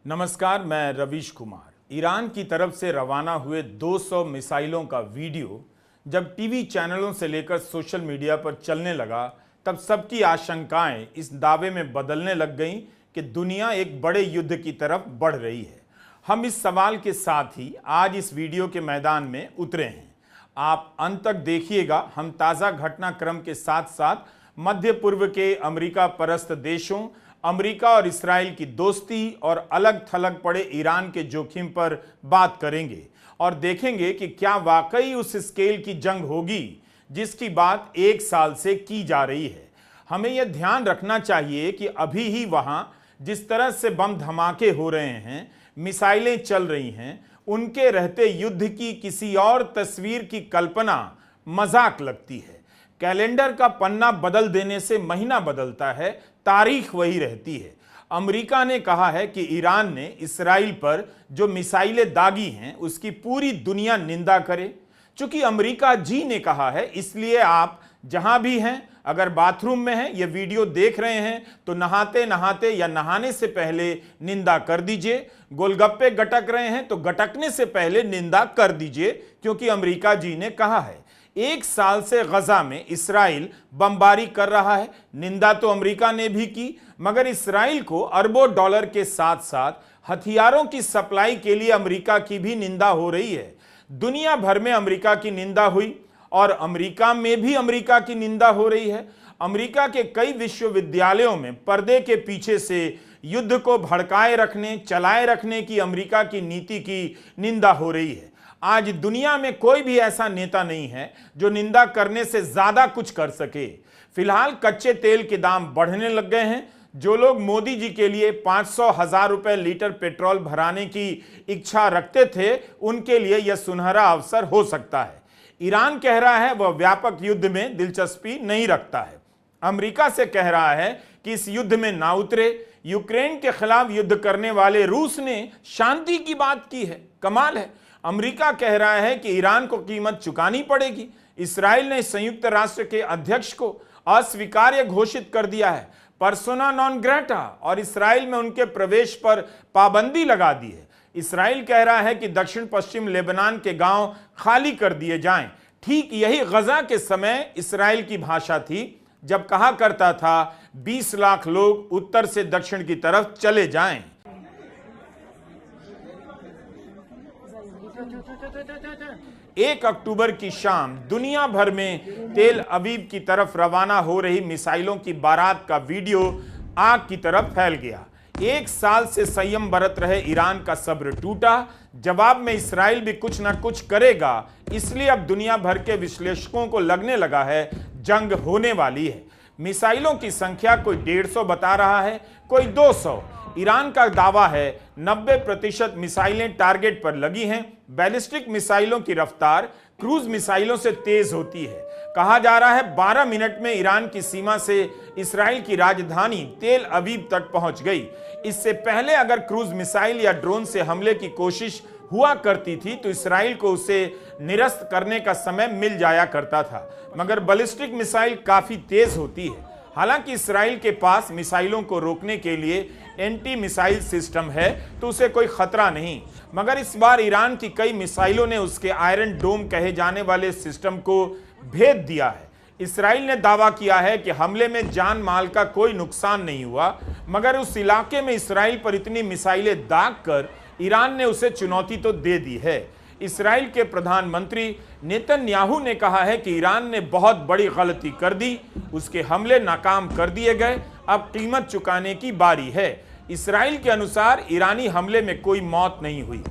नमस्कार, मैं रवीश कुमार। ईरान की तरफ से रवाना हुए 200 मिसाइलों का वीडियो जब टीवी चैनलों से लेकर सोशल मीडिया पर चलने लगा, तब सबकी आशंकाएं इस दावे में बदलने लग गईं कि दुनिया एक बड़े युद्ध की तरफ बढ़ रही है। हम इस सवाल के साथ ही आज इस वीडियो के मैदान में उतरे हैं। आप अंत तक देखिएगा। हम ताज़ा घटनाक्रम के साथ साथ मध्य पूर्व के अमेरिका परस्त देशों, अमेरिका और इस्राइल की दोस्ती और अलग थलग पड़े ईरान के जोखिम पर बात करेंगे और देखेंगे कि क्या वाकई उस स्केल की जंग होगी जिसकी बात एक साल से की जा रही है। हमें यह ध्यान रखना चाहिए कि अभी ही वहां जिस तरह से बम धमाके हो रहे हैं, मिसाइलें चल रही हैं, उनके रहते युद्ध की किसी और तस्वीर की कल्पना मजाक लगती है। कैलेंडर का पन्ना बदल देने से महीना बदलता है, तारीख वही रहती है। अमेरिका ने कहा है कि ईरान ने इस्राइल पर जो मिसाइलें दागी हैं उसकी पूरी दुनिया निंदा करे। चूंकि अमेरिका जी ने कहा है, इसलिए आप जहां भी हैं, अगर बाथरूम में हैं, ये वीडियो देख रहे हैं, तो नहाते नहाते या नहाने से पहले निंदा कर दीजिए। गोलगप्पे गटक रहे हैं तो गटकने से पहले निंदा कर दीजिए, क्योंकि अमेरिका जी ने कहा है। एक साल से गजा में इस्राइल बमबारी कर रहा है। निंदा तो अमेरिका ने भी की, मगर इस्राइल को अरबों डॉलर के साथ साथ हथियारों की सप्लाई के लिए अमेरिका की भी निंदा हो रही है। दुनिया भर में अमेरिका की निंदा हुई और अमेरिका में भी अमेरिका की निंदा हो रही है। अमेरिका के कई विश्वविद्यालयों में पर्दे के पीछे से युद्ध को भड़काए रखने, चलाए रखने की अमेरिका की नीति की निंदा हो रही है। आज दुनिया में कोई भी ऐसा नेता नहीं है जो निंदा करने से ज्यादा कुछ कर सके। फिलहाल कच्चे तेल के दाम बढ़ने लग गए हैं। जो लोग मोदी जी के लिए 500,000 रुपए लीटर पेट्रोल भराने की इच्छा रखते थे, उनके लिए यह सुनहरा अवसर हो सकता है। ईरान कह रहा है वह व्यापक युद्ध में दिलचस्पी नहीं रखता है। अमेरिका से कह रहा है कि इस युद्ध में ना उतरे। यूक्रेन के खिलाफ युद्ध करने वाले रूस ने शांति की बात की है। कमाल है। अमेरिका कह रहा है कि ईरान को कीमत चुकानी पड़ेगी। इस्राइल ने संयुक्त राष्ट्र के अध्यक्ष को अस्वीकार्य घोषित कर दिया है, पर्सोना नॉन ग्रेटा, और इस्राइल में उनके प्रवेश पर पाबंदी लगा दी है। इस्राइल कह रहा है कि दक्षिण पश्चिम लेबनान के गांव खाली कर दिए जाएं। ठीक यही गजा के समय इस्राइल की भाषा थी, जब कहा करता था 20 लाख लोग उत्तर से दक्षिण की तरफ चले जाएं। 1 अक्टूबर की शाम दुनिया भर में तेल अवीव की तरफ रवाना हो रही मिसाइलों की बारात का वीडियो आग की तरफ फैल गया। एक साल से संयम बरत रहे ईरान का सब्र टूटा। जवाब में इस्राइल भी कुछ ना कुछ करेगा, इसलिए अब दुनिया भर के विश्लेषकों को लगने लगा है जंग होने वाली है। मिसाइलों की संख्या कोई 150 बता रहा है, कोई 200। ईरान का दावा है 90% मिसाइलें टारगेट पर लगी हैं। बैलिस्टिक मिसाइलों की रफ्तार क्रूज मिसाइलों से तेज होती है। कहा जा रहा है 12 मिनट में ईरान की सीमा से इस्राइल की राजधानी तेल अवीव तक पहुंच गई। इससे पहले अगर क्रूज मिसाइल या ड्रोन से हमले की कोशिश हुआ करती थी तो इस्राइल को उसे निरस्त करने का समय मिल जाया करता था, मगर बैलिस्टिक मिसाइल काफी तेज होती है। हालांकि इस्राइल के पास मिसाइलों को रोकने के लिए एंटी मिसाइल सिस्टम है, तो उसे कोई खतरा नहीं, मगर इस बार ईरान की कई मिसाइलों ने उसके आयरन डोम कहे जाने वाले सिस्टम को भेद दिया है। इस्राइल ने दावा किया है कि हमले में जान माल का कोई नुकसान नहीं हुआ, मगर उस इलाके में इस्राइल पर इतनी मिसाइलें दाग कर ईरान ने उसे चुनौती तो दे दी है। इस्राइल के प्रधानमंत्री नेतन्याहू ने कहा है कि ईरान ने बहुत बड़ी गलती कर दी, उसके हमले नाकाम कर दिए गए, अब कीमत चुकाने की बारी है। इस्राइल के अनुसार ईरानी हमले में कोई मौत नहीं हुई।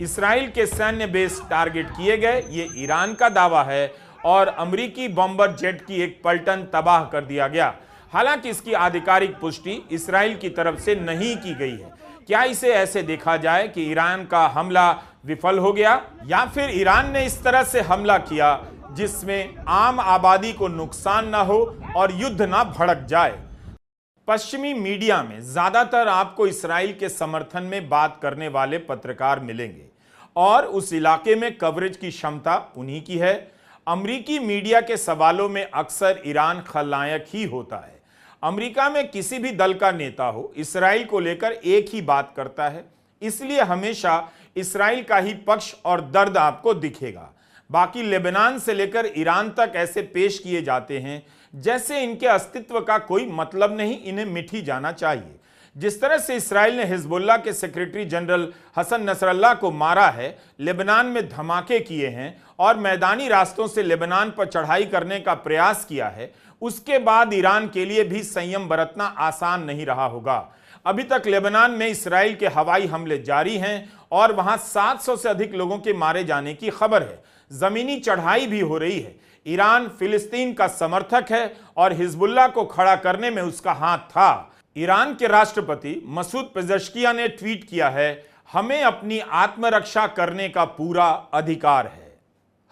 इस्राइल के सैन्य बेस टारगेट किए गए, ये ईरान का दावा है, और अमेरिकी बॉम्बर जेट की एक पलटन तबाह कर दिया गया। हालांकि इसकी आधिकारिक पुष्टि इस्राइल की तरफ से नहीं की गई है। क्या इसे ऐसे देखा जाए कि ईरान का हमला विफल हो गया, या फिर ईरान ने इस तरह से हमला किया जिसमें आम आबादी को नुकसान ना हो और युद्ध ना भड़क जाए? पश्चिमी मीडिया में ज्यादातर आपको इस्राइल के समर्थन में बात करने वाले पत्रकार मिलेंगे और उस इलाके में कवरेज की क्षमता उन्हीं की है। अमेरिकी मीडिया के सवालों में अक्सर ईरान खलनायक ही होता है। अमेरिका में किसी भी दल का नेता हो, इस्राइल को लेकर एक ही बात करता है, इसलिए हमेशा इस्राइल का ही पक्ष और दर्द आपको दिखेगा। बाकी लेबनान से लेकर ईरान तक ऐसे पेश किए जाते हैं जैसे इनके अस्तित्व का कोई मतलब नहीं, इन्हें मिटी जाना चाहिए। जिस तरह से इस्राइल ने हिजबुल्लाह के सेक्रेटरी जनरल हसन नसरल्लाह को मारा है, लेबनान में धमाके किए हैं और मैदानी रास्तों से लेबनान पर चढ़ाई करने का प्रयास किया है, उसके बाद ईरान के लिए भी संयम बरतना आसान नहीं रहा होगा। अभी तक लेबनान में इस्राइल के हवाई हमले जारी हैं और वहां 700 से अधिक लोगों के मारे जाने की खबर है। जमीनी चढ़ाई भी हो रही है। ईरान फिलिस्तीन का समर्थक है और हिजबुल्लाह को खड़ा करने में उसका हाथ था। ईरान के राष्ट्रपति मसूद पेज़ेश्कियान ने ट्वीट किया है, हमें अपनी आत्मरक्षा करने का पूरा अधिकार है।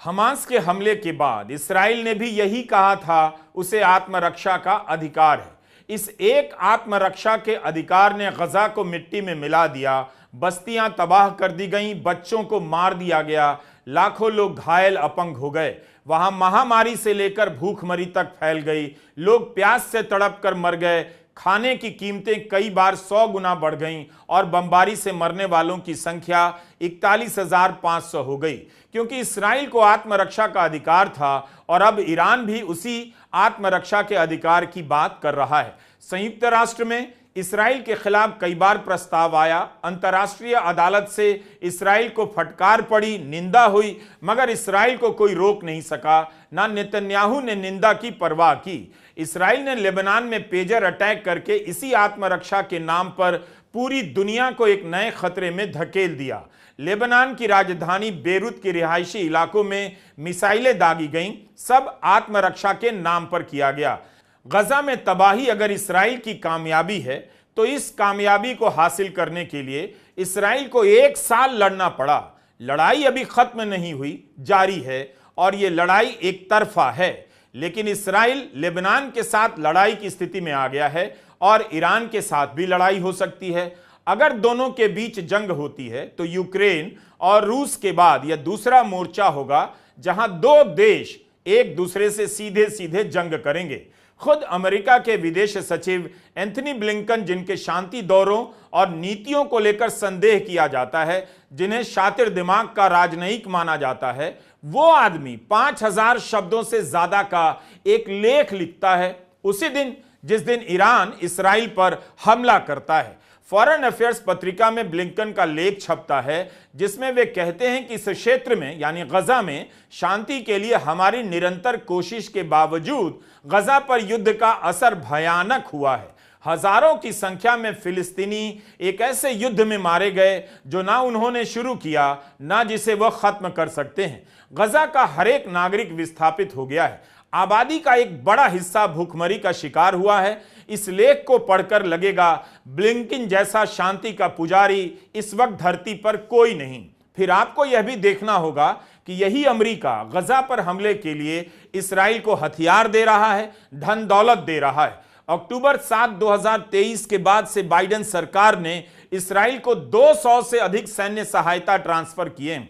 हमास के हमले के बाद इस्राइल ने भी यही कहा था, उसे आत्मरक्षा का अधिकार है। इस एक आत्मरक्षा के अधिकार ने गजा को मिट्टी में मिला दिया, बस्तियां तबाह कर दी गईं, बच्चों को मार दिया गया, लाखों लोग घायल अपंग हो गए। वहां महामारी से लेकर भूखमरी तक फैल गई, लोग प्यास से तड़प कर मर गए, खाने की कीमतें कई बार 100 गुना बढ़ गईं और बमबारी से मरने वालों की संख्या 41,500 हो गई, क्योंकि इस्राइल को आत्मरक्षा का अधिकार था और अब ईरान भी उसी आत्मरक्षा के अधिकार की बात कर रहा है। संयुक्त राष्ट्र में इस्राइल के खिलाफ कई बार प्रस्ताव आया, अंतर्राष्ट्रीय अदालत से इस्राइल को फटकार पड़ी, निंदा हुई, मगर इस्राइल को कोई रोक नहीं सका। ना नेतन्याहू ने निंदा की परवाह की। इस्राइल ने लेबनान में पेजर अटैक करके इसी आत्मरक्षा के नाम पर पूरी दुनिया को एक नए खतरे में धकेल दिया। लेबनान की राजधानी बेरूत के रिहायशी इलाकों में मिसाइलें दागी गईं, सब आत्मरक्षा के नाम पर किया गया। गजा में तबाही अगर इस्राइल की कामयाबी है तो इस कामयाबी को हासिल करने के लिए इस्राइल को 1 साल लड़ना पड़ा। लड़ाई अभी खत्म नहीं हुई, जारी है और यह लड़ाई एक तरफा है। लेकिन इस्राइल लेबनान के साथ लड़ाई की स्थिति में आ गया है और ईरान के साथ भी लड़ाई हो सकती है। अगर दोनों के बीच जंग होती है तो यूक्रेन और रूस के बाद यह दूसरा मोर्चा होगा जहां 2 देश एक दूसरे से सीधे सीधे जंग करेंगे। खुद अमेरिका के विदेश सचिव एंथनी ब्लिंकन, जिनके शांति दौरों और नीतियों को लेकर संदेह किया जाता है, जिन्हें शातिर दिमाग का राजनयिक माना जाता है, वो आदमी 5000 शब्दों से ज्यादा का एक लेख लिखता है उसी दिन जिस दिन ईरान इस्राइल पर हमला करता है। फॉरेन अफेयर्स पत्रिका में ब्लिंकन का लेख छपता है जिसमें वे कहते हैं कि इस क्षेत्र में यानी गजा में शांति के लिए हमारी निरंतर कोशिश के बावजूद गजा पर युद्ध का असर भयानक हुआ है। हजारों की संख्या में फिलिस्तीनी एक ऐसे युद्ध में मारे गए जो ना उन्होंने शुरू किया ना जिसे वह खत्म कर सकते हैं। गजा का हर एक नागरिक विस्थापित हो गया है। आबादी का एक बड़ा हिस्सा भूखमरी का शिकार हुआ है। इस लेख को पढ़कर लगेगा ब्लिंकन जैसा शांति का पुजारी इस वक्त धरती पर कोई नहीं। फिर आपको यह भी देखना होगा कि यही अमेरिका गजा पर हमले के लिए इस्राइल को हथियार दे रहा है, धन दौलत दे रहा है। अक्टूबर 7, 2023 के बाद से बाइडेन सरकार ने इस्राइल को 200 से अधिक सैन्य सहायता ट्रांसफर किए।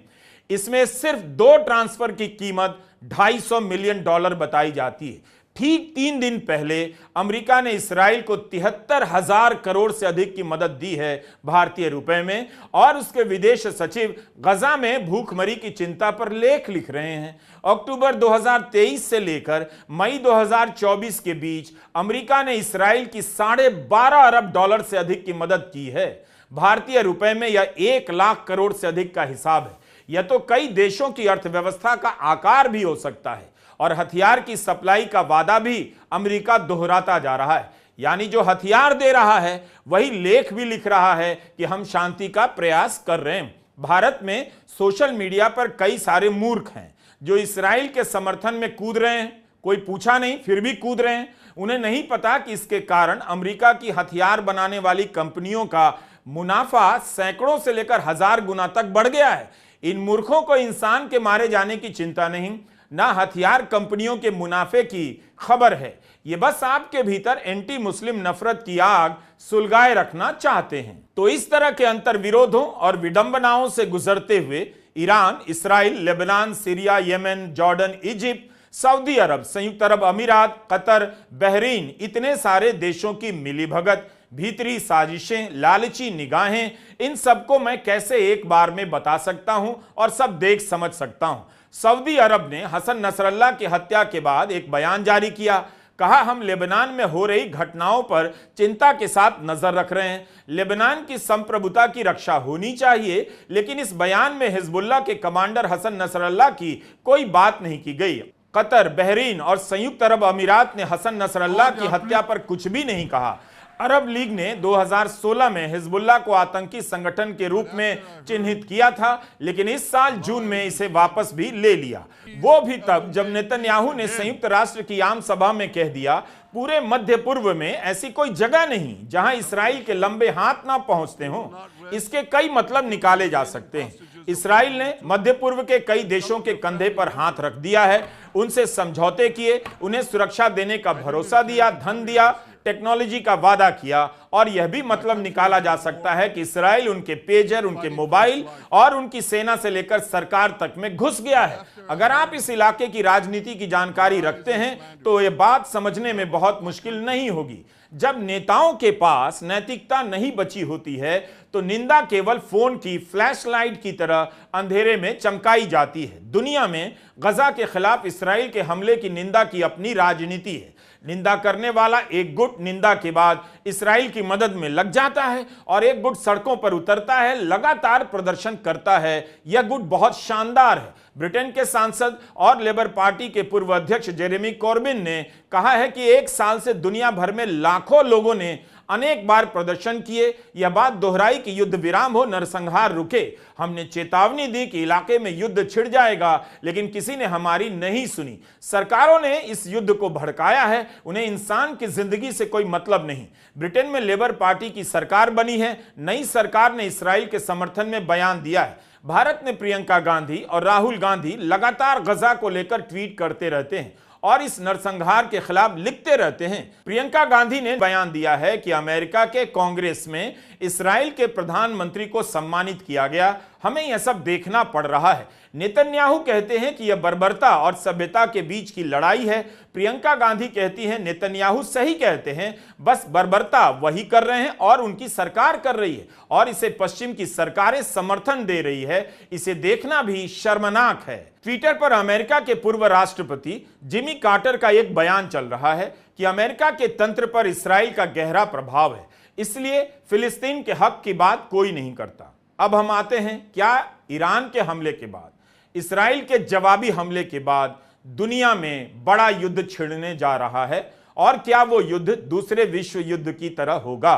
इसमें सिर्फ 2 ट्रांसफर की कीमत $250 मिलियन बताई जाती है। ठीक 3 दिन पहले अमेरिका ने इस्राइल को 73,000 करोड़ से अधिक की मदद दी है भारतीय रुपए में, और उसके विदेश सचिव गजा में भूखमरी की चिंता पर लेख लिख रहे हैं। अक्टूबर 2023 से लेकर मई 2024 के बीच अमेरिका ने इस्राइल की $12.5 अरब से अधिक की मदद की है। भारतीय रुपए में यह 1 लाख करोड़ से अधिक का हिसाब है। यह तो कई देशों की अर्थव्यवस्था का आकार भी हो सकता है, और हथियार की सप्लाई का वादा भी अमेरिका दोहराता जा रहा है। यानी जो हथियार दे रहा है वही लेख भी लिख रहा है कि हम शांति का प्रयास कर रहे हैं। भारत में सोशल मीडिया पर कई सारे मूर्ख हैं जो इस्राइल के समर्थन में कूद रहे हैं। कोई पूछा नहीं फिर भी कूद रहे हैं। उन्हें नहीं पता कि इसके कारण अमेरिका की हथियार बनाने वाली कंपनियों का मुनाफा सैकड़ों से लेकर 1000 गुना तक बढ़ गया है। इन मूर्खों को इंसान के मारे जाने की चिंता नहीं, ना हथियार कंपनियों के मुनाफे की खबर है। ये बस आपके भीतर एंटी मुस्लिम नफरत की आग सुलगाए रखना चाहते हैं। तो इस तरह के अंतर विरोधों और विडंबनाओं से गुजरते हुए Iran, Israel, Lebanon, Syria, Yemen, Jordan, Egypt, सऊदी अरब, संयुक्त अरब अमीरात, कतर, बहरीन, इतने सारे देशों की मिलीभगत, भीतरी साजिशें, लालची निगाहें, इन सबको मैं कैसे एक बार में बता सकता हूं और सब देख समझ सकता हूं। सऊदी अरब ने हसन नसरल्लाह की हत्या के बाद एक बयान जारी किया। कहा, हम लेबनान में हो रही घटनाओं पर चिंता के साथ नजर रख रहे हैं। लेबनान की संप्रभुता की रक्षा होनी चाहिए, लेकिन इस बयान में हिजबुल्लाह के कमांडर हसन नसरल्लाह की कोई बात नहीं की गई। कतर, बहरीन और संयुक्त अरब अमीरात ने हसन नसरल्लाह की हत्या पर कुछ भी नहीं कहा। अरब लीग ने 2016 में हिजबुल्लाह को आतंकी संगठन के रूप में चिन्हित किया था, लेकिन इस साल जून में इसे वापस भी ले लिया। वो भी तब जब नेतन्याहू ने संयुक्त राष्ट्र की आम सभा में कह दिया, पूरे मध्य पूर्व में ऐसी कोई जगह नहीं जहां इसराइल के लंबे हाथ ना पहुंचते हों। इसके कई मतलब निकाले जा सकते हैं। इसराइल ने मध्य पूर्व के कई देशों के कंधे पर हाथ रख दिया है, उनसे समझौते किए, उन्हें सुरक्षा देने का भरोसा दिया, धन दिया, टेक्नोलॉजी का वादा किया, और यह भी मतलब निकाला जा सकता है कि इसराइल उनके पेजर, उनके मोबाइल और उनकी सेना से लेकर सरकार तक में घुस गया है। अगर आप इस इलाके की राजनीति की जानकारी रखते हैं तो यह बात समझने में बहुत मुश्किल नहीं होगी। जब नेताओं के पास नैतिकता नहीं बची होती है तो निंदा केवल फोन की फ्लैशलाइट की तरह अंधेरे में चमकाई जाती है। दुनिया में गजा के खिलाफ इसराइल के हमले की निंदा की अपनी राजनीति है। निंदा करने वाला एक गुट निंदा के बाद इसराइल की मदद में लग जाता है और एक गुट सड़कों पर उतरता है, लगातार प्रदर्शन करता है। यह गुट बहुत शानदार है। ब्रिटेन के सांसद और लेबर पार्टी के पूर्व अध्यक्ष जेरेमी कॉर्बिन ने कहा है कि एक साल से दुनिया भर में लाखों लोगों ने अनेक बार प्रदर्शन किए, यह बात दोहराई कि युद्ध विराम हो, नरसंहार रुके। हमने चेतावनी दी कि इलाके में युद्ध छिड़ जाएगा, लेकिन किसी ने हमारी नहीं सुनी। सरकारों ने इस युद्ध को भड़काया है, उन्हें इंसान की जिंदगी से कोई मतलब नहीं। ब्रिटेन में लेबर पार्टी की सरकार बनी है। नई सरकार ने इसराइल के समर्थन में बयान दिया है। भारत ने प्रियंका गांधी और राहुल गांधी लगातार गजा को लेकर ट्वीट करते रहते हैं और इस नरसंहार के खिलाफ लिखते रहते हैं। प्रियंका गांधी ने बयान दिया है कि अमेरिका के कांग्रेस में इसराइल के प्रधानमंत्री को सम्मानित किया गया, हमें यह सब देखना पड़ रहा है। नेतन्याहू कहते हैं कि यह बर्बरता और सभ्यता के बीच की लड़ाई है। प्रियंका गांधी कहती हैं नेतन्याहू सही कहते हैं, बस बर्बरता वही कर रहे हैं और उनकी सरकार कर रही है और इसे पश्चिम की सरकारें समर्थन दे रही है। इसे देखना भी शर्मनाक है। ट्विटर पर अमेरिका के पूर्व राष्ट्रपति जिमी कार्टर का एक बयान चल रहा है कि अमेरिका के तंत्र पर इसराइल का गहरा प्रभाव है, इसलिए फिलिस्तीन के हक की बात कोई नहीं करता। अब हम आते हैं, क्या ईरान के हमले के बाद, इसराइल के जवाबी हमले के बाद दुनिया में बड़ा युद्ध छिड़ने जा रहा है और क्या वो युद्ध दूसरे विश्व युद्ध की तरह होगा।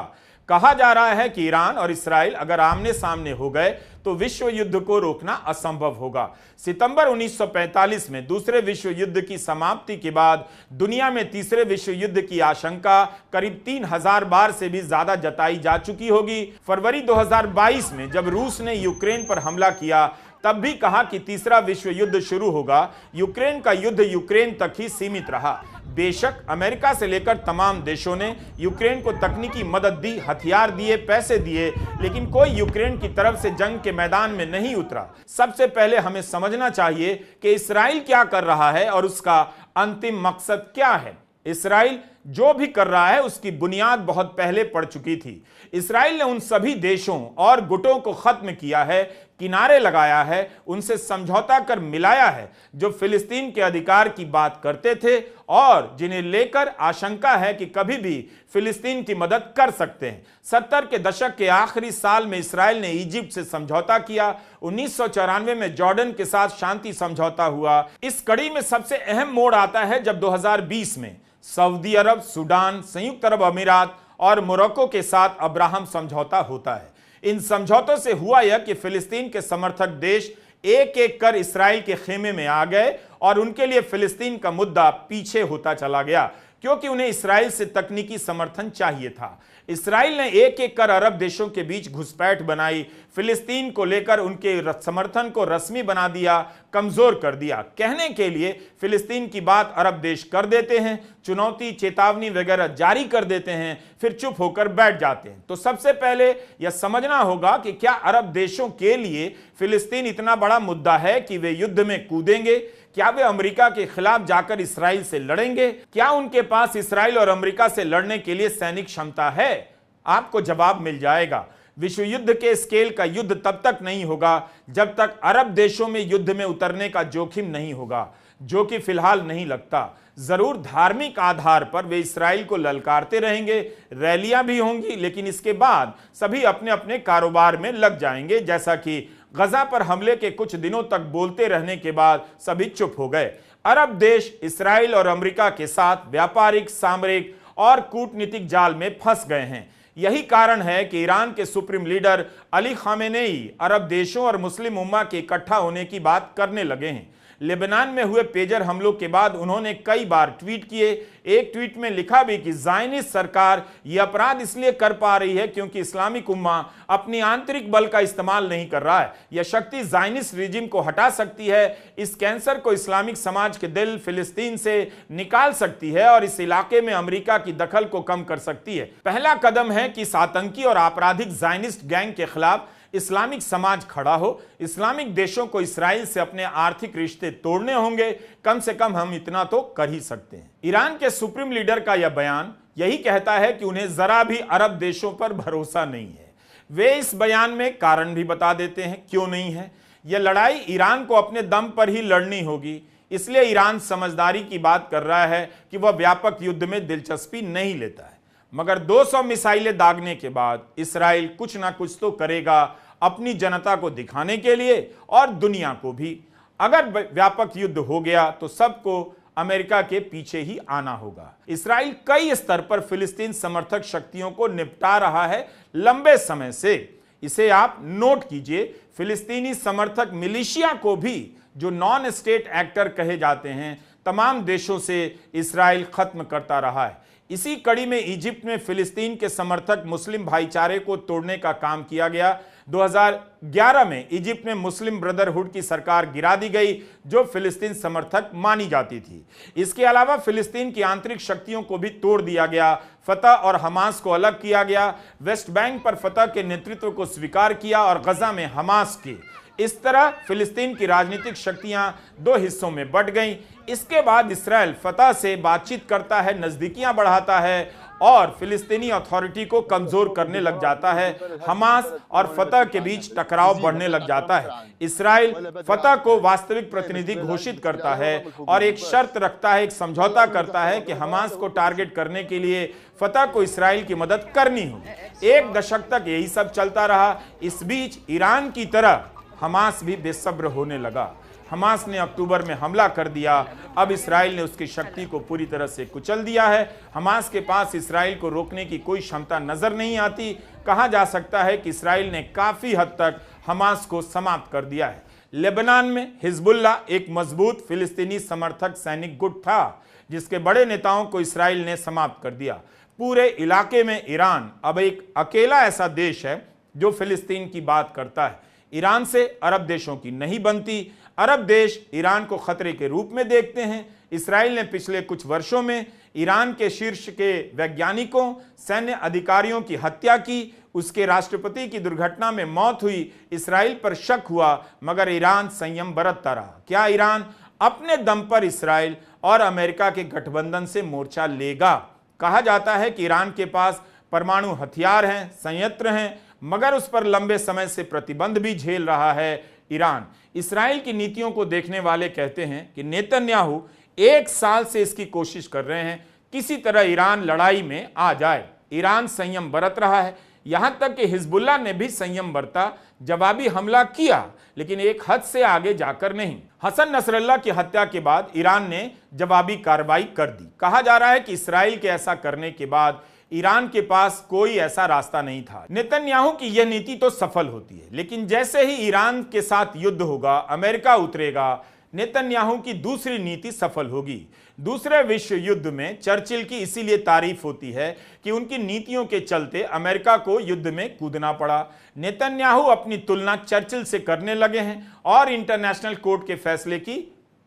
कहा जा रहा है कि ईरान और इसराइल अगर आमने सामने हो गए तो विश्व युद्ध को रोकना असंभव होगा। सितंबर 1945 में दूसरे विश्व युद्ध की समाप्ति के बाद दुनिया में तीसरे विश्व युद्ध की आशंका करीब 3000 बार से भी ज्यादा जताई जा चुकी होगी। फरवरी 2022 में जब रूस ने यूक्रेन पर हमला किया तब भी कहा कि तीसरा विश्व युद्ध शुरू होगा। यूक्रेन का युद्ध यूक्रेन तक ही सीमित रहा। बेशक अमेरिका से लेकर तमाम देशों ने यूक्रेन को तकनीकी मदद दी, हथियार दिए, पैसे दिए, लेकिन कोई यूक्रेन की तरफ से जंग के मैदान में नहीं उतरा। सबसे पहले हमें समझना चाहिए कि इसराइल क्या कर रहा है और उसका अंतिम मकसद क्या है। इसराइल जो भी कर रहा है उसकी बुनियाद बहुत पहले पड़ चुकी थी। इसराइल ने उन सभी देशों और गुटों को खत्म किया है, किनारे लगाया है, उनसे समझौता कर मिलाया है जो फिलिस्तीन के अधिकार की बात करते थे और जिन्हें लेकर आशंका है कि कभी भी फिलिस्तीन की मदद कर सकते हैं। 70 के दशक के आखिरी साल में इसराइल ने इजिप्ट से समझौता किया। 1994 में जॉर्डन के साथ शांति समझौता हुआ। इस कड़ी में सबसे अहम मोड़ आता है जब 2020 में सऊदी अरब, सूडान, संयुक्त अरब अमीरात और मोरक्को के साथ अब्राहम समझौता होता है। इन समझौतों से हुआ यह कि फिलिस्तीन के समर्थक देश एक एक कर इसराइल के खेमे में आ गए और उनके लिए फिलिस्तीन का मुद्दा पीछे होता चला गया, क्योंकि उन्हें इसराइल से तकनीकी समर्थन चाहिए था। इसराइल ने एक एक कर अरब देशों के बीच घुसपैठ बनाई, फिलिस्तीन को लेकर उनके समर्थन को रस्मी बना दिया, कमजोर कर दिया। कहने के लिए फिलिस्तीन की बात अरब देश कर देते हैं, चुनौती, चेतावनी वगैरह जारी कर देते हैं, फिर चुप होकर बैठ जाते हैं। तो सबसे पहले यह समझना होगा कि क्या अरब देशों के लिए फिलिस्तीन इतना बड़ा मुद्दा है कि वे युद्ध में कूदेंगे? क्या वे अमेरिका के खिलाफ जाकर इसराइल से लड़ेंगे? क्या उनके पास इसराइल और अमेरिका से लड़ने के लिए सैनिक क्षमता है? आपको जवाब मिल जाएगा। विश्व युद्ध के स्केल का युद्ध तब तक नहीं होगा जब तक अरब देशों में युद्ध में उतरने का जोखिम नहीं होगा, जो कि फिलहाल नहीं लगता। जरूर धार्मिक आधार पर वे इस्राइल को ललकारते रहेंगे, रैलियां भी होंगी, लेकिन इसके बाद सभी अपने अपने कारोबार में लग जाएंगे। जैसा कि गजा पर हमले के कुछ दिनों तक बोलते रहने के बाद सभी चुप हो गए। अरब देश इस्राइल और अमेरिका के साथ व्यापारिक, सामरिक और कूटनीतिक जाल में फंस गए हैं। यही कारण है कि ईरान के सुप्रीम लीडर अली खामेनेई अरब देशों और मुस्लिम उम्मा के इकट्ठा होने की बात करने लगे हैं। लेबनान में हुए पेजर हमलों के बाद उन्होंने कई बार ट्वीट किए। एक ट्वीट में लिखा भी कि ज़ायनिस्ट सरकार यह अपराध इसलिए कर पा रही है क्योंकि इस्लामिक उम्मा अपनी आंतरिक बल का इस्तेमाल नहीं कर रहा है। यह शक्ति ज़ायनिस्ट रिजिम को हटा सकती है, इस कैंसर को इस्लामिक समाज के दिल फिलिस्तीन से निकाल सकती है और इस इलाके में अमेरिका की दखल को कम कर सकती है। पहला कदम है कि इस आतंकी और आपराधिक ज़ायनिस्ट गैंग के खिलाफ इस्लामिक समाज खड़ा हो। इस्लामिक देशों को इस्राइल से अपने आर्थिक रिश्ते तोड़ने होंगे, कम से कम हम इतना तो कर ही सकते हैं। ईरान के सुप्रीम लीडर का यह बयान यही कहता है कि उन्हें जरा भी अरब देशों पर भरोसा नहीं है। वे इस बयान में कारण भी बता देते हैं क्यों नहीं है। यह लड़ाई ईरान को अपने दम पर ही लड़नी होगी, इसलिए ईरान समझदारी की बात कर रहा है कि वह व्यापक युद्ध में दिलचस्पी नहीं लेता है। मगर 200 मिसाइलें दागने के बाद इस्राइल कुछ ना कुछ तो करेगा अपनी जनता को दिखाने के लिए और दुनिया को भी। अगर व्यापक युद्ध हो गया तो सबको अमेरिका के पीछे ही आना होगा। इस्राइल कई स्तर पर फिलिस्तीन समर्थक शक्तियों को निपटा रहा है लंबे समय से। इसे आप नोट कीजिए। फिलिस्तीनी समर्थक मिलिशिया को भी, जो नॉन स्टेट एक्टर कहे जाते हैं, तमाम देशों से इस्राइल खत्म करता रहा है। इसी कड़ी में इजिप्ट में फिलिस्तीन के समर्थक मुस्लिम भाईचारे को तोड़ने का काम किया गया। 2011 में इजिप्ट में मुस्लिम ब्रदरहुड की सरकार गिरा दी गई, जो फिलिस्तीन समर्थक मानी जाती थी। इसके अलावा फिलिस्तीन की आंतरिक शक्तियों को भी तोड़ दिया गया। फतह और हमास को अलग किया गया। वेस्ट बैंक पर फतह के नेतृत्व को स्वीकार किया और गजा में हमास के। इस तरह फिलिस्तीन की राजनीतिक शक्तियां दो हिस्सों में बंट गईं। इसके बाद इस्राइल फतह से बातचीत करता है, नजदीकियां बढ़ाता है और फिलिस्तीनी अथॉरिटी को कमजोर करने लग जाता है। हमास और फतह के बीच टकराव बढ़ने लग जाता है। इस्राइल फतह को वास्तविक प्रतिनिधि घोषित करता है और एक शर्त रखता है, एक समझौता करता है कि हमास को टारगेट करने के लिए फतह को इस्राइल की मदद करनी होगी। 1 दशक तक यही सब चलता रहा। इस बीच ईरान की तरह हमास भी बेसब्र होने लगा। हमास ने अक्टूबर में हमला कर दिया। अब इस्राइल ने उसकी शक्ति को पूरी तरह से कुचल दिया है। हमास के पास इस्राइल को रोकने की कोई क्षमता नजर नहीं आती। कहा जा सकता है कि इस्राइल ने काफी हद तक हमास को समाप्त कर दिया है। लेबनान में हिजबुल्लाह एक मजबूत फिलिस्तीनी समर्थक सैनिक गुट था, जिसके बड़े नेताओं को इस्राइल ने समाप्त कर दिया। पूरे इलाके में ईरान अब एक अकेला ऐसा देश है जो फिलिस्तीन की बात करता है। ईरान से अरब देशों की नहीं बनती। अरब देश ईरान को खतरे के रूप में देखते हैं। इस्राइल ने पिछले कुछ वर्षों में ईरान के शीर्ष के वैज्ञानिकों, सैन्य अधिकारियों की हत्या की। उसके राष्ट्रपति की दुर्घटना में मौत हुई। इस्राइल पर शक हुआ, मगर ईरान संयम बरतता रहा। क्या ईरान अपने दम पर इस्राइल और अमेरिका के गठबंधन से मोर्चा लेगा? कहा जाता है कि ईरान के पास परमाणु हथियार हैं, संयंत्र हैं, मगर उस पर लंबे समय से प्रतिबंध भी झेल रहा है ईरान। इस्राइल की नीतियों को देखने वाले कहते हैं कि नेतन्याहू 1 साल से इसकी कोशिश कर रहे हैं किसी तरह ईरान लड़ाई में आ जाए। ईरान संयम बरत रहा है, यहां तक कि हिजबुल्लाह ने भी संयम बरता, जवाबी हमला किया, लेकिन एक हद से आगे जाकर नहीं। हसन नसरल्लाह की हत्या के बाद ईरान ने जवाबी कार्रवाई कर दी। कहा जा रहा है कि इस्राइल के ऐसा करने के बाद ईरान के पास कोई ऐसा रास्ता नहीं था। नेतन्याहू की यह नीति तो सफल होती है, लेकिन जैसे ही ईरान के साथ युद्ध होगा, अमेरिका उतरेगा, नेतन्याहू की दूसरी नीति सफल होगी। दूसरे विश्व युद्ध में चर्चिल की इसीलिए तारीफ होती है कि उनकी नीतियों के चलते अमेरिका को युद्ध में कूदना पड़ा। नेतन्याहू अपनी तुलना चर्चिल से करने लगे हैं और इंटरनेशनल कोर्ट के फैसले की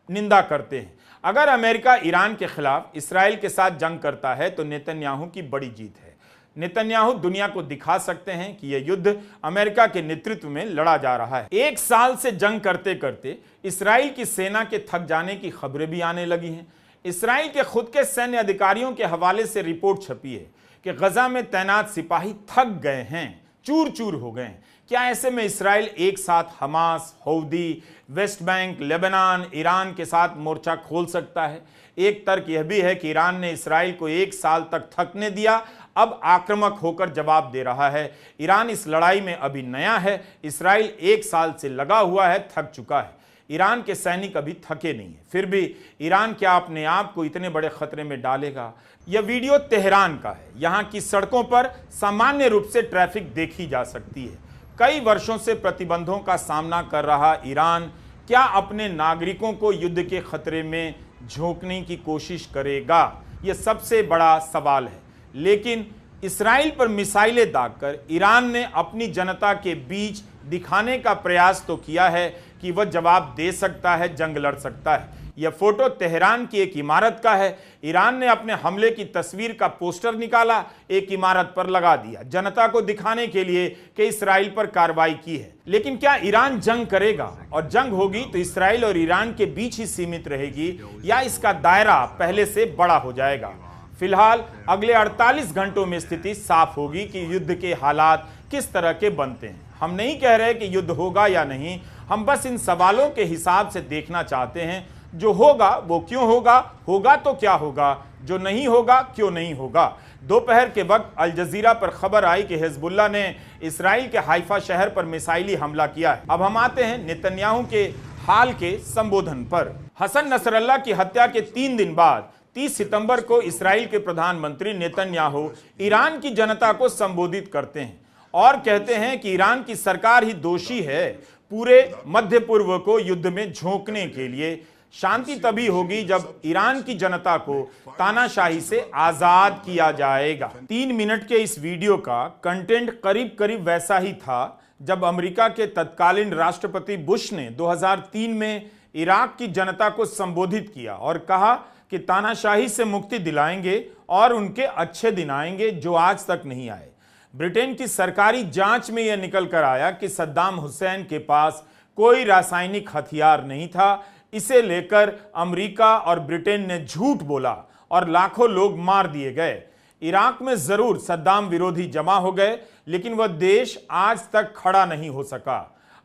निंदा करते हैं। अगर अमेरिका ईरान के खिलाफ इस्राइल के साथ जंग करता है तो नेतन्याहू की बड़ी जीत है। नेतन्याहू दुनिया को दिखा सकते हैं कि यह युद्ध अमेरिका के नेतृत्व में लड़ा जा रहा है। 1 साल से जंग करते करते इस्राइल की सेना के थक जाने की खबरें भी आने लगी हैं। इस्राइल के खुद के सैन्य अधिकारियों के हवाले से रिपोर्ट छपी है कि गजा में तैनात सिपाही थक गए हैं, चूर चूर हो गए हैं। क्या ऐसे में इसराइल एक साथ Hamas, Houthi, West Bank, Lebanon, Iran के साथ मोर्चा खोल सकता है? एक तर्क यह भी है कि ईरान ने इसराइल को 1 साल तक थकने दिया, अब आक्रामक होकर जवाब दे रहा है। ईरान इस लड़ाई में अभी नया है, इसराइल 1 साल से लगा हुआ है, थक चुका है। ईरान के सैनिक अभी थके नहीं है, फिर भी ईरान क्या अपने आप को इतने बड़े खतरे में डालेगा? यह वीडियो तेहरान का है। यहाँ की सड़कों पर सामान्य रूप से ट्रैफिक देखी जा सकती है। कई वर्षों से प्रतिबंधों का सामना कर रहा ईरान क्या अपने नागरिकों को युद्ध के खतरे में झोंकने की कोशिश करेगा? यह सबसे बड़ा सवाल है। लेकिन इसराइल पर मिसाइलें दागकर ईरान ने अपनी जनता के बीच दिखाने का प्रयास तो किया है कि वह जवाब दे सकता है, जंग लड़ सकता है। यह फोटो तेहरान की एक इमारत का है। ईरान ने अपने हमले की तस्वीर का पोस्टर निकाला, एक इमारत पर लगा दिया, जनता को दिखाने के लिए कि इसराइल पर कार्रवाई की है। लेकिन क्या ईरान जंग करेगा? और जंग होगी तो इसराइल और ईरान के बीच ही सीमित रहेगी या इसका दायरा पहले से बड़ा हो जाएगा? फिलहाल अगले 48 घंटों में स्थिति साफ होगी कि युद्ध के हालात किस तरह के बनते हैं। हम नहीं कह रहे कि युद्ध होगा या नहीं, हम बस इन सवालों के हिसाब से देखना चाहते हैं। जो होगा वो क्यों होगा, होगा तो क्या होगा, जो नहीं होगा क्यों नहीं होगा। दोपहर के वक्त अल जजीरा पर खबर आई कि हिजबुल्लाह ने इसराइल के हाइफा शहर पर मिसाइली हमला किया है। अब हम आते हैं नेतन्याहू के हाल के संबोधन पर। हसन नसरल्लाह की हत्या के 3 दिन बाद 30 सितंबर को इसराइल के प्रधानमंत्री नेतन्याहू ईरान की जनता को संबोधित करते हैं और कहते हैं कि ईरान की सरकार ही दोषी है पूरे मध्य पूर्व को युद्ध में झोंकने के लिए। शांति तभी होगी जब ईरान की जनता को तानाशाही से आजाद किया जाएगा। 3 मिनट के इस वीडियो का कंटेंट करीब करीब वैसा ही था जब अमेरिका के तत्कालीन राष्ट्रपति बुश ने 2003 में इराक की जनता को संबोधित किया और कहा कि तानाशाही से मुक्ति दिलाएंगे और उनके अच्छे दिन आएंगे जो आज तक नहीं आए। ब्रिटेन की सरकारी जांच में यह निकल कर आया कि सद्दाम हुसैन के पास कोई रासायनिक हथियार नहीं था। इसे लेकर अमेरिका और ब्रिटेन ने झूठ बोला और लाखों लोग मार दिए गए। इराक में जरूर सद्दाम विरोधी जमा हो गए, लेकिन वह देश आज तक खड़ा नहीं हो सका।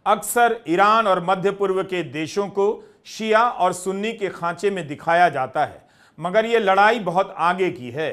अक्सर ईरान और मध्य पूर्व के देशों को शिया और सुन्नी के खांचे में दिखाया जाता है, मगर यह लड़ाई बहुत आगे की है।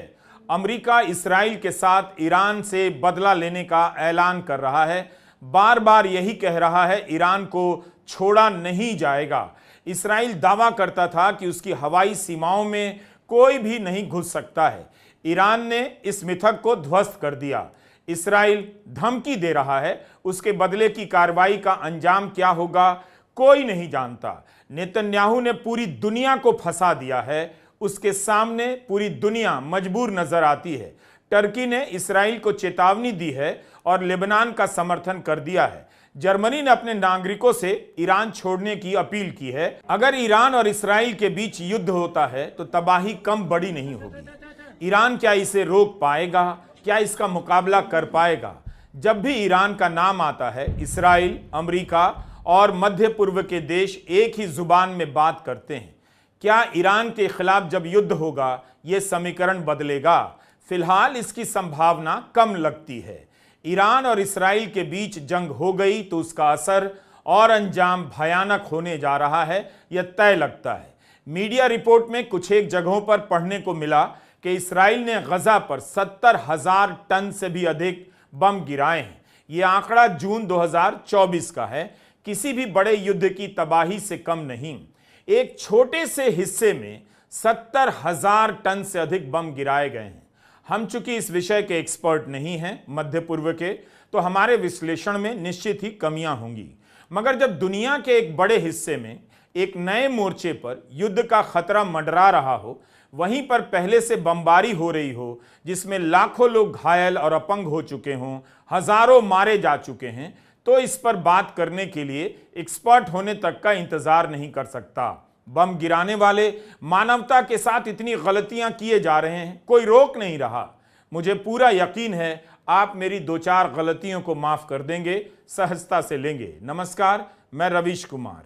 अमेरिका इसराइल के साथ ईरान से बदला लेने का ऐलान कर रहा है, बार बार यही कह रहा है ईरान को छोड़ा नहीं जाएगा। इसराइल दावा करता था कि उसकी हवाई सीमाओं में कोई भी नहीं घुस सकता है। ईरान ने इस मिथक को ध्वस्त कर दिया। इसराइल धमकी दे रहा है, उसके बदले की कार्रवाई का अंजाम क्या होगा कोई नहीं जानता। नेतन्याहू ने पूरी दुनिया को फंसा दिया है, उसके सामने पूरी दुनिया मजबूर नजर आती है। टर्की ने इसराइल को चेतावनी दी है और लेबनान का समर्थन कर दिया है। जर्मनी ने अपने नागरिकों से ईरान छोड़ने की अपील की है। अगर ईरान और इसराइल के बीच युद्ध होता है तो तबाही कम बड़ी नहीं होगी। ईरान क्या इसे रोक पाएगा? क्या इसका मुकाबला कर पाएगा? जब भी ईरान का नाम आता है, इसराइल, अमेरिका और मध्य पूर्व के देश एक ही जुबान में बात करते हैं। क्या ईरान के खिलाफ जब युद्ध होगा यह समीकरण बदलेगा? फिलहाल इसकी संभावना कम लगती है। ईरान और इसराइल के बीच जंग हो गई तो उसका असर और अंजाम भयानक होने जा रहा है, यह तय लगता है। मीडिया रिपोर्ट में कुछ एक जगहों पर पढ़ने को मिला कि इसराइल ने गजा पर 70,000 टन से भी अधिक बम गिराए हैं। यह आंकड़ा जून 2024 का है, किसी भी बड़े युद्ध की तबाही से कम नहीं। एक छोटे से हिस्से में 70,000 टन से अधिक बम गिराए गए हैं। हम चूंकि इस विषय के एक्सपर्ट नहीं हैं मध्य पूर्व के, तो हमारे विश्लेषण में निश्चित ही कमियां होंगी। मगर जब दुनिया के एक बड़े हिस्से में एक नए मोर्चे पर युद्ध का खतरा मंडरा रहा हो, वहीं पर पहले से बमबारी हो रही हो जिसमें लाखों लोग घायल और अपंग हो चुके हों, हजारों मारे जा चुके हैं, तो इस पर बात करने के लिए एक्सपर्ट होने तक का इंतजार नहीं कर सकता। बम गिराने वाले मानवता के साथ इतनी गलतियां किए जा रहे हैं, कोई रोक नहीं रहा। मुझे पूरा यकीन है आप मेरी 2-4 गलतियों को माफ कर देंगे, सहजता से लेंगे। नमस्कार, मैं रवीश कुमार।